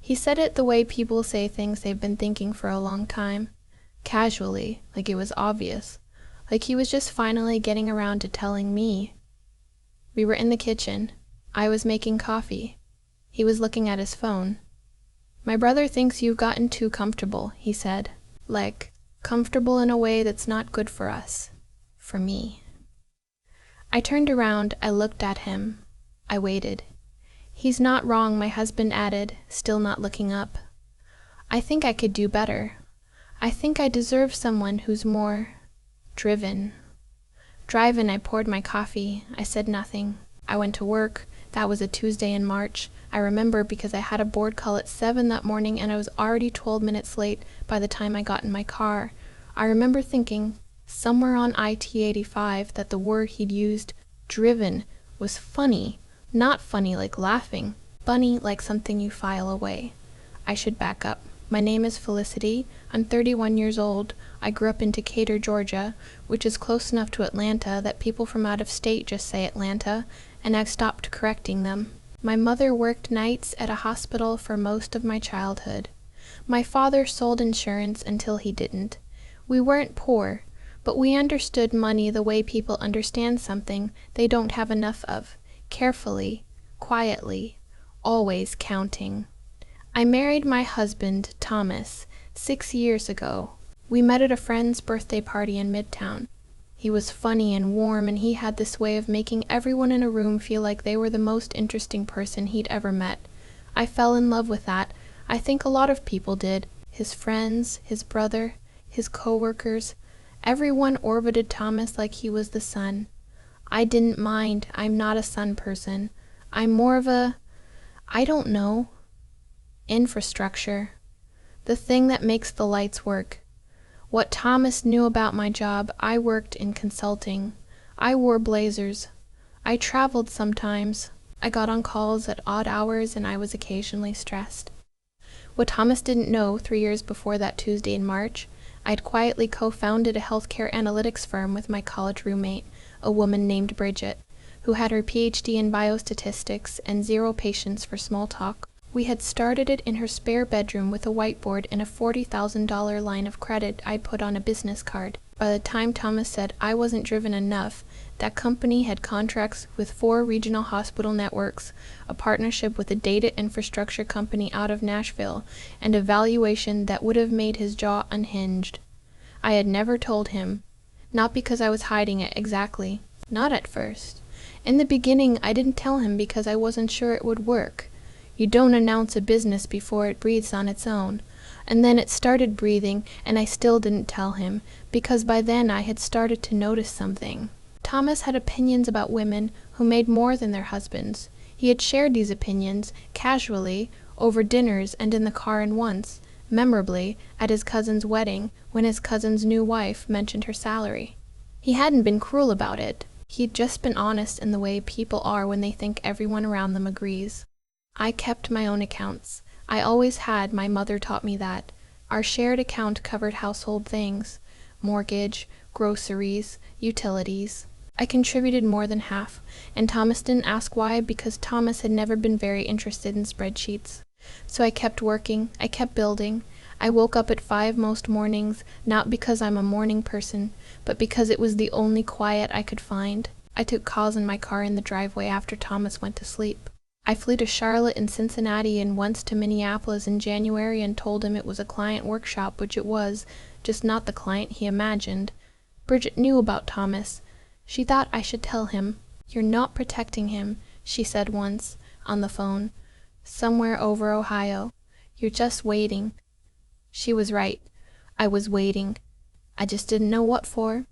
He said it the way people say things they've been thinking for a long time. Casually, like it was obvious. Like he was just finally getting around to telling me. We were in the kitchen. I was making coffee. He was looking at his phone. "My brother thinks you've gotten too comfortable," he said. "Like, comfortable in a way that's not good for us. For me." I turned around, I looked at him. I waited. "He's not wrong," my husband added, still not looking up. "I think I could do better. I think I deserve someone who's more driven." Driving, I poured my coffee. I said nothing. I went to work. That was a Tuesday in March. I remember because I had a board call at 7 that morning and I was already 12 minutes late by the time I got in my car. I remember thinking, somewhere on IT-85, that the word he'd used, driven, was funny. Not funny like laughing. Funny like something you file away. I should back up. My name is Felicity. I'm 31 years old. I grew up in Decatur, Georgia, which is close enough to Atlanta that people from out of state just say Atlanta, and I've stopped correcting them. My mother worked nights at a hospital for most of my childhood. My father sold insurance until he didn't. We weren't poor, but we understood money the way people understand something they don't have enough of, carefully, quietly, always counting. I married my husband, Thomas, 6 years ago. We met at a friend's birthday party in Midtown. He was funny and warm, and he had this way of making everyone in a room feel like they were the most interesting person he'd ever met. I fell in love with that. I think a lot of people did. His friends, his brother, his co-workers. Everyone orbited Thomas like he was the sun. I didn't mind. I'm not a sun person. I'm more of a, I don't know, infrastructure. The thing that makes the lights work. What Thomas knew about my job, I worked in consulting. I wore blazers. I traveled sometimes. I got on calls at odd hours and I was occasionally stressed. What Thomas didn't know 3 years before that Tuesday in March, I'd quietly co-founded a healthcare analytics firm with my college roommate, a woman named Bridget, who had her PhD in biostatistics and zero patience for small talk. We had started it in her spare bedroom with a whiteboard and a $40,000 line of credit I'd put on a business card. By the time Thomas said I wasn't driven enough, that company had contracts with 4 regional hospital networks, a partnership with a data infrastructure company out of Nashville, and a valuation that would have made his jaw unhinged. I had never told him. Not because I was hiding it exactly. Not at first. In the beginning, I didn't tell him because I wasn't sure it would work. You don't announce a business before it breathes on its own. And then it started breathing, and I still didn't tell him, because by then I had started to notice something. Thomas had opinions about women who made more than their husbands. He had shared these opinions, casually, over dinners and in the car, and once, memorably, at his cousin's wedding, when his cousin's new wife mentioned her salary. He hadn't been cruel about it. He'd just been honest in the way people are when they think everyone around them agrees. I kept my own accounts. I always had. My mother taught me that. Our shared account covered household things, mortgage, groceries, utilities. I contributed more than half, and Thomas didn't ask why, because Thomas had never been very interested in spreadsheets. So I kept working, I kept building. I woke up at 5 most mornings, not because I'm a morning person, but because it was the only quiet I could find. I took calls in my car in the driveway after Thomas went to sleep. I flew to Charlotte and Cincinnati and once to Minneapolis in January and told him it was a client workshop, which it was, just not the client he imagined. Bridget knew about Thomas. She thought I should tell him. "You're not protecting him," she said once, on the phone, somewhere over Ohio. "You're just waiting." She was right. I was waiting. I just didn't know what for.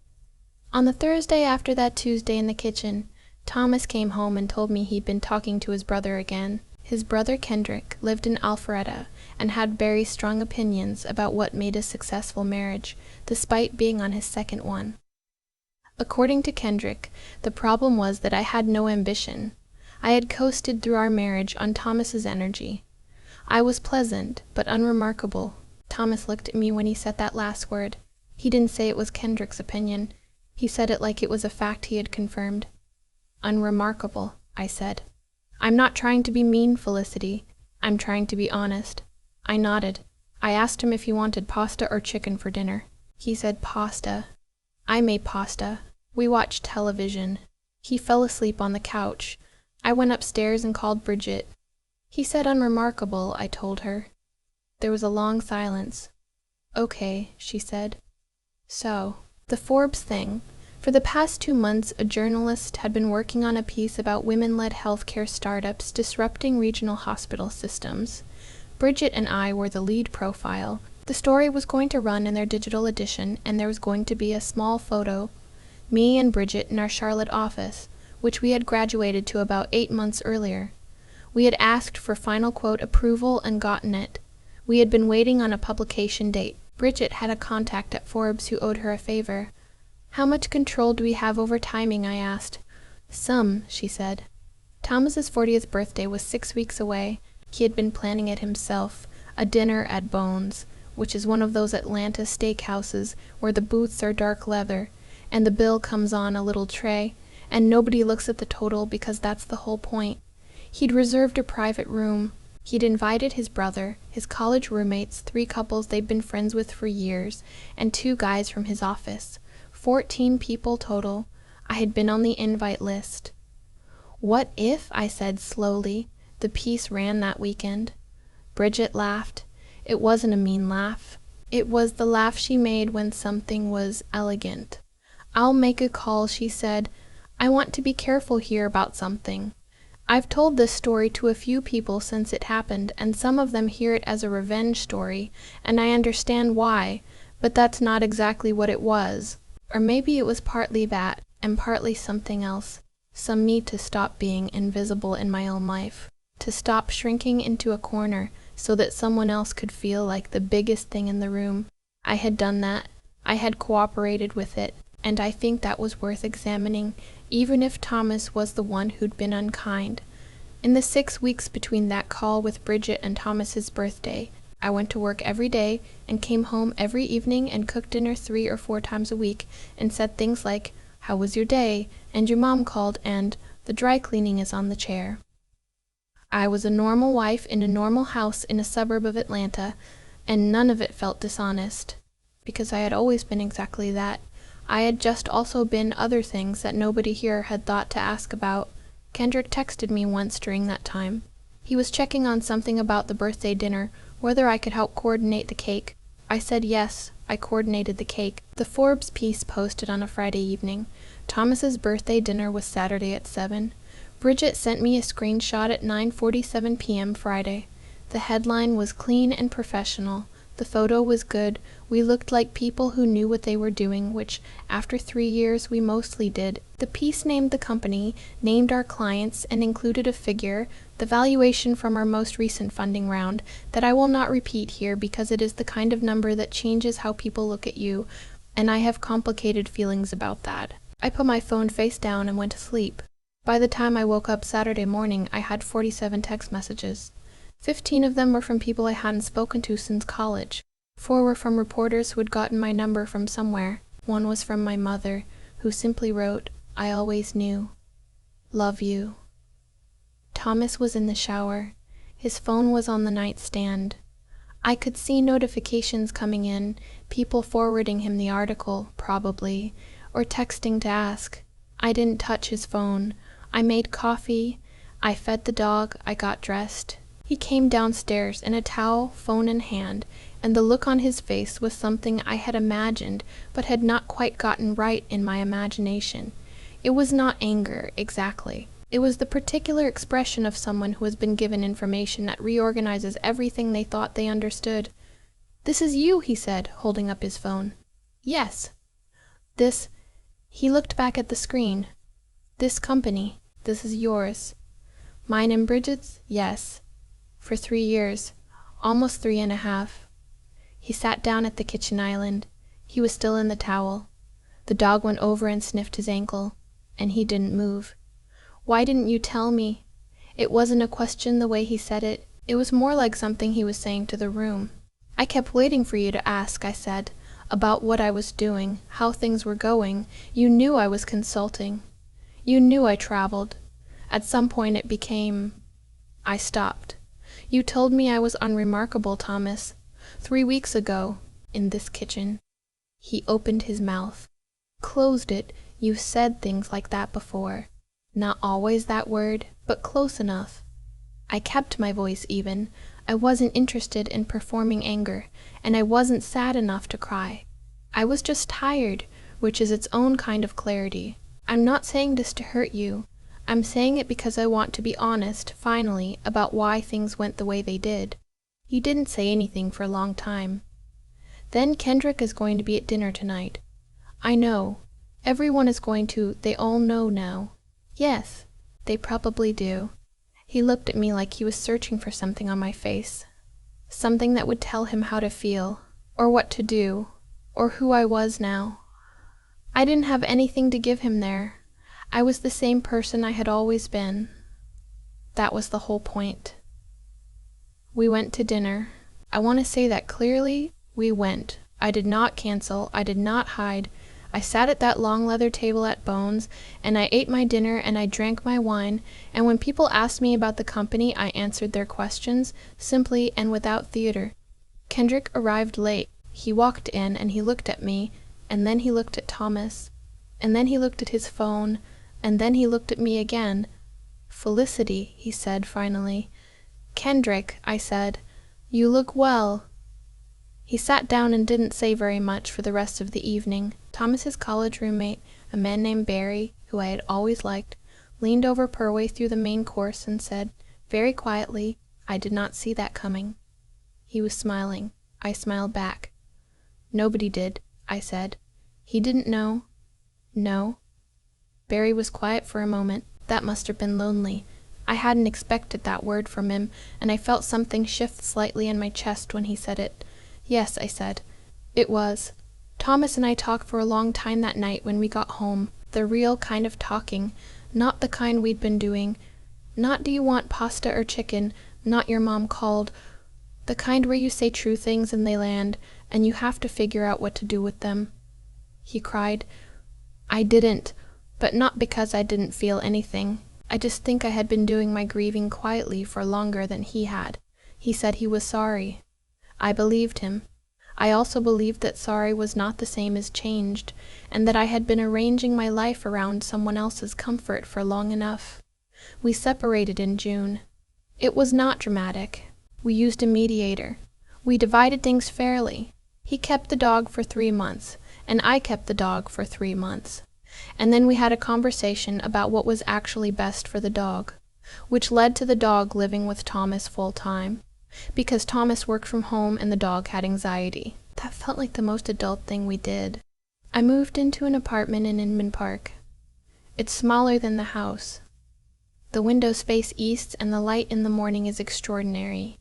On the Thursday after that Tuesday in the kitchen, Thomas came home and told me he'd been talking to his brother again. His brother Kendrick lived in Alpharetta and had very strong opinions about what made a successful marriage, despite being on his second one. According to Kendrick, the problem was that I had no ambition. I had coasted through our marriage on Thomas's energy. I was pleasant, but unremarkable. Thomas looked at me when he said that last word. He didn't say it was Kendrick's opinion. He said it like it was a fact he had confirmed. "Unremarkable," I said. "I'm not trying to be mean, Felicity. I'm trying to be honest. I nodded. I asked him if he wanted pasta or chicken for dinner. He said pasta. I made pasta. We watched television. He fell asleep on the couch. I went upstairs and called Bridget. He said Unremarkable, I told her. There was a long silence. Okay, she said. So, the Forbes thing. For the past 2 months, a journalist had been working on a piece about women-led healthcare startups disrupting regional hospital systems. Bridget and I were the lead profile. The story was going to run in their digital edition, and there was going to be a small photo. Me and Bridget in our Charlotte office, which we had graduated to about 8 months earlier. We had asked for final quote approval and gotten it. We had been waiting on a publication date. Bridget had a contact at Forbes who owed her a favor. How much control do we have over timing, I asked. Some, she said. Thomas's 40th birthday was 6 weeks away. He had been planning it himself, a dinner at Bones, which is one of those Atlanta steakhouses where the booths are dark leather, and the bill comes on a little tray, and nobody looks at the total because that's the whole point. He'd reserved a private room. He'd invited his brother, his college roommates, 3 couples they'd been friends with for years, and 2 guys from his office. 14 people total. I had been on the invite list. What if, I said slowly, the piece ran that weekend? Bridget laughed. It wasn't a mean laugh. It was the laugh she made when something was elegant. I'll make a call, she said. I want to be careful here about something. I've told this story to a few people since it happened, and some of them hear it as a revenge story, and I understand why, but that's not exactly what it was. Or maybe it was partly that, and partly something else. Some need to stop being invisible in my own life, to stop shrinking into a corner so that someone else could feel like the biggest thing in the room. I had done that. I had cooperated with it, and I think that was worth examining, even if Thomas was the one who'd been unkind. In the 6 weeks between that call with Bridget and Thomas's birthday, I went to work every day and came home every evening and cooked dinner 3 or 4 times a week and said things like, "How was your day?" and "Your mom called," and "The dry cleaning is on the chair." I was a normal wife in a normal house in a suburb of Atlanta, and none of it felt dishonest, because I had always been exactly that. I had just also been other things that nobody here had thought to ask about. Kendrick texted me once during that time. He was checking on something about the birthday dinner, whether I could help coordinate the cake. I said yes, I coordinated the cake. The Forbes piece posted on a Friday evening. Thomas's birthday dinner was Saturday at 7. Bridget sent me a screenshot at 9:47 p.m. Friday. The headline was clean and professional. The photo was good. We looked like people who knew what they were doing, which, after 3 years, we mostly did. The piece named the company, named our clients, and included a figure, the valuation from our most recent funding round, that I will not repeat here because it is the kind of number that changes how people look at you, and I have complicated feelings about that. I put my phone face down and went to sleep. By the time I woke up Saturday morning, I had 47 text messages. 15 of them were from people I hadn't spoken to since college. 4 were from reporters who had gotten my number from somewhere. 1 was from my mother, who simply wrote, "I always knew. Love you." Thomas was in the shower. His phone was on the nightstand. I could see notifications coming in, people forwarding him the article, probably, or texting to ask. I didn't touch his phone. I made coffee. I fed the dog. I got dressed. He came downstairs in a towel, phone in hand, and the look on his face was something I had imagined but had not quite gotten right in my imagination. It was not anger, exactly. It was the particular expression of someone who has been given information that reorganizes everything they thought they understood. "This is you," he said, holding up his phone. "Yes." "This—" He looked back at the screen. "This company, this is yours." "Mine and Bridget's? Yes. For 3 years. Almost 3.5. He sat down at the kitchen island. He was still in the towel. The dog went over and sniffed his ankle, and he didn't move. "Why didn't you tell me?" It wasn't a question the way he said it. It was more like something he was saying to the room. "I kept waiting for you to ask," I said, "about what I was doing, how things were going. You knew I was consulting. You knew I traveled. At some point it became—" I stopped. You told me I was unremarkable, Thomas. 3 weeks ago, in this kitchen." He opened his mouth. "Closed it. You've said things like that before. Not always that word, but close enough." I kept my voice even. I wasn't interested in performing anger, and I wasn't sad enough to cry. I was just tired, which is its own kind of clarity. I'm not saying this to hurt you. I'm saying it because I want to be honest, finally, about why things went the way they did. You didn't say anything for a long time. Then Kendrick is going to be at dinner tonight. I know. Everyone is going to. They all know now. Yes, they probably do. He looked at me like he was searching for something on my face. Something that would tell him how to feel, or what to do, or who I was now. I didn't have anything to give him there. I was the same person I had always been. That was the whole point. We went to dinner. I want to say that clearly. We went. I did not cancel. I did not hide. I sat at that long leather table at Bones, and I ate my dinner and I drank my wine, and when people asked me about the company, I answered their questions, simply and without theater. Kendrick arrived late. He walked in and he looked at me, and then he looked at Thomas, and then he looked at his phone, and then he looked at me again. "Felicity," he said finally. "Kendrick," I said, "you look well." He sat down and didn't say very much for the rest of the evening. Thomas's college roommate, a man named Barry, who I had always liked, leaned over partway through the main course and said, very quietly, "I did not see that coming." He was smiling. I smiled back. "Nobody did," I said. "He didn't know." "No." Barry was quiet for a moment. That must have been lonely. I hadn't expected that word from him, and I felt something shift slightly in my chest when he said it. "Yes," I said. "It was. Thomas and I talked for a long time that night when we got home. The real kind of talking, not the kind we'd been doing. Not do you want pasta or chicken, not your mom called. The kind where you say true things and they land, and you have to figure out what to do with them." He cried. "I didn't, but not because I didn't feel anything. I just think I had been doing my grieving quietly for longer than he had." He said he was sorry. I believed him. I also believed that sorry was not the same as changed, and that I had been arranging my life around someone else's comfort for long enough. We separated in June. It was not dramatic. We used a mediator. We divided things fairly. He kept the dog for 3 months, and I kept the dog for 3 months. And then we had a conversation about what was actually best for the dog, which led to the dog living with Thomas full-time. Because Thomas worked from home and the dog had anxiety. That felt like the most adult thing we did. I moved into an apartment in Inman Park. It's smaller than the house. The windows face east and the light in the morning is extraordinary.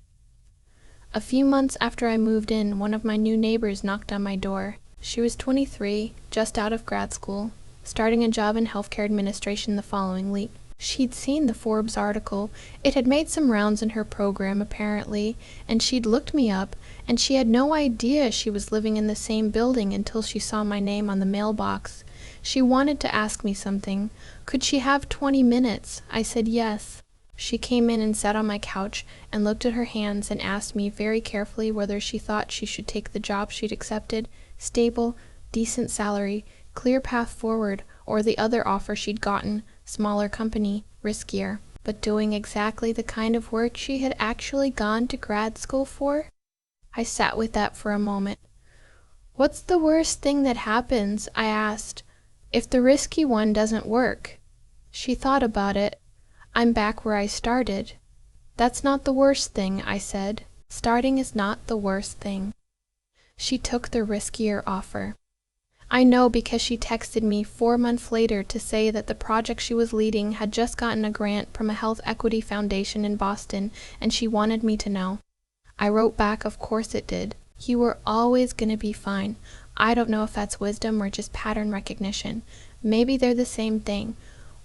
A few months after I moved in, one of my new neighbors knocked on my door. She was 23, just out of grad school, starting a job in healthcare administration the following week. She'd seen the Forbes article. It had made some rounds in her program, apparently, and she'd looked me up, and she had no idea she was living in the same building until she saw my name on the mailbox. She wanted to ask me something. Could she have 20 minutes? I said yes. She came in and sat on my couch and looked at her hands and asked me very carefully whether she thought she should take the job she'd accepted, stable, decent salary, clear path forward, or the other offer she'd gotten, smaller company, riskier, but doing exactly the kind of work she had actually gone to grad school for. I sat with that for a moment. "What's the worst thing that happens," I asked, "if the risky one doesn't work?" She thought about it. "I'm back where I started." "That's not the worst thing," I said. "Starting is not the worst thing." She took the riskier offer. I know because she texted me 4 months later to say that the project she was leading had just gotten a grant from a health equity foundation in Boston, and she wanted me to know. I wrote back, of course it did. You were always gonna be fine. I don't know if that's wisdom or just pattern recognition. Maybe they're the same thing.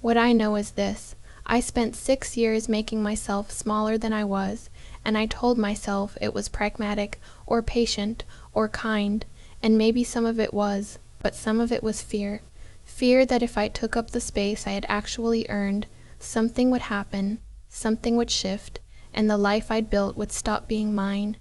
What I know is this. I spent 6 years making myself smaller than I was, and I told myself it was pragmatic, or patient, or kind, and maybe some of it was. But some of it was fear. Fear that if I took up the space I had actually earned, something would happen, something would shift, and the life I'd built would stop being mine.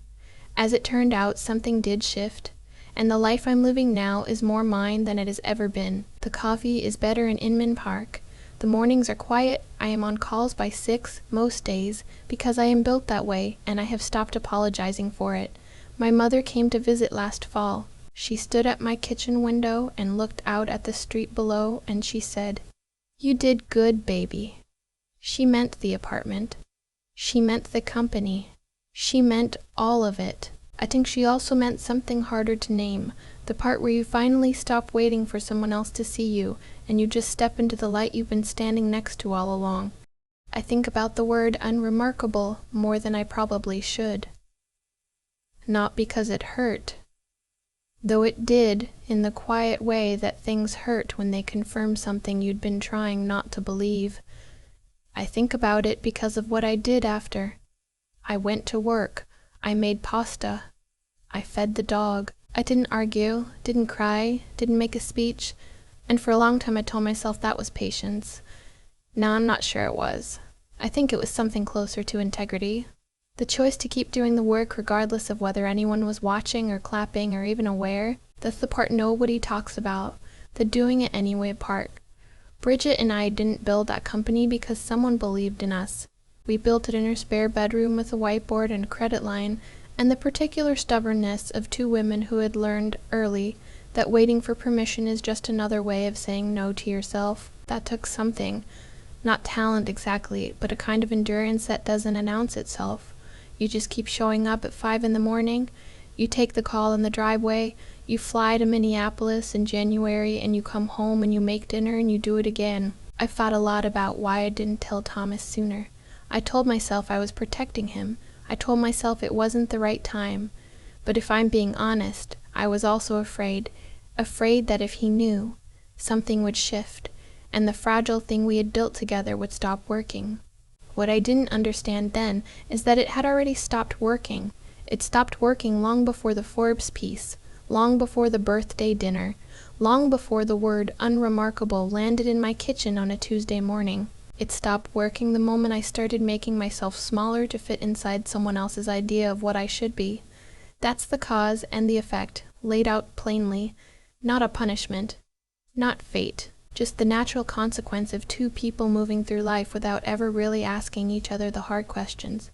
As it turned out, something did shift, and the life I'm living now is more mine than it has ever been. The coffee is better in Inman Park. The mornings are quiet. I am on calls by 6 most days because I am built that way, and I have stopped apologizing for it. My mother came to visit last fall. She stood at my kitchen window and looked out at the street below, and she said, "You did good, baby." She meant the apartment. She meant the company. She meant all of it. I think she also meant something harder to name, the part where you finally stop waiting for someone else to see you, and you just step into the light you've been standing next to all along. I think about the word unremarkable more than I probably should. Not because it hurt, though it did in the quiet way that things hurt when they confirm something you'd been trying not to believe. I think about it because of what I did after. I went to work. I made pasta. I fed the dog. I didn't argue, didn't cry, didn't make a speech, and for a long time I told myself that was patience. Now I'm not sure it was. I think it was something closer to integrity. The choice to keep doing the work regardless of whether anyone was watching or clapping or even aware, that's the part nobody talks about, the doing it anyway part. Bridget and I didn't build that company because someone believed in us. We built it in her spare bedroom with a whiteboard and a credit line, and the particular stubbornness of two women who had learned early that waiting for permission is just another way of saying no to yourself. That took something. Not talent exactly, but a kind of endurance that doesn't announce itself. You just keep showing up at 5 in the morning, you take the call in the driveway, you fly to Minneapolis in January, and you come home and you make dinner and you do it again. I thought a lot about why I didn't tell Thomas sooner. I told myself I was protecting him. I told myself it wasn't the right time. But if I'm being honest, I was also afraid that if he knew, something would shift, and the fragile thing we had built together would stop working. What I didn't understand then is that it had already stopped working. It stopped working long before the Forbes piece, long before the birthday dinner, long before the word unremarkable landed in my kitchen on a Tuesday morning. It stopped working the moment I started making myself smaller to fit inside someone else's idea of what I should be. That's the cause and the effect, laid out plainly. Not a punishment, not fate, just the natural consequence of two people moving through life without ever really asking each other the hard questions.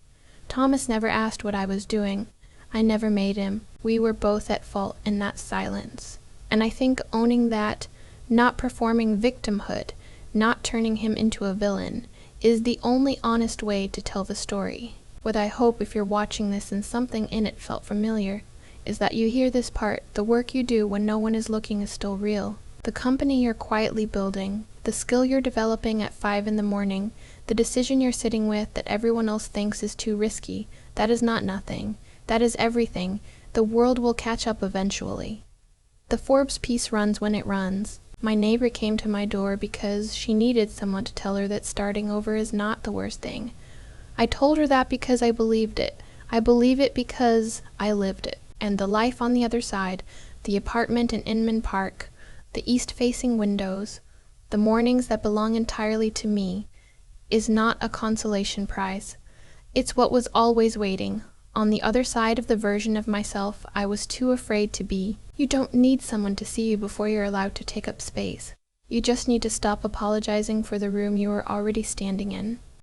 Thomas never asked what I was doing. I never made him. We were both at fault in that silence. And I think owning that, not performing victimhood, not turning him into a villain, is the only honest way to tell the story. What I hope, if you're watching this and something in it felt familiar, is that you hear this part: the work you do when no one is looking is still real. The company you're quietly building, the skill you're developing at 5 in the morning, the decision you're sitting with that everyone else thinks is too risky, that is not nothing. That is everything. The world will catch up eventually. The Forbes piece runs when it runs. My neighbor came to my door because she needed someone to tell her that starting over is not the worst thing. I told her that because I believed it. I believe it because I lived it. And the life on the other side, the apartment in Inman Park, the east-facing windows, the mornings that belong entirely to me, is not a consolation prize. It's what was always waiting, on the other side of the version of myself I was too afraid to be. You don't need someone to see you before you're allowed to take up space. You just need to stop apologizing for the room you are already standing in.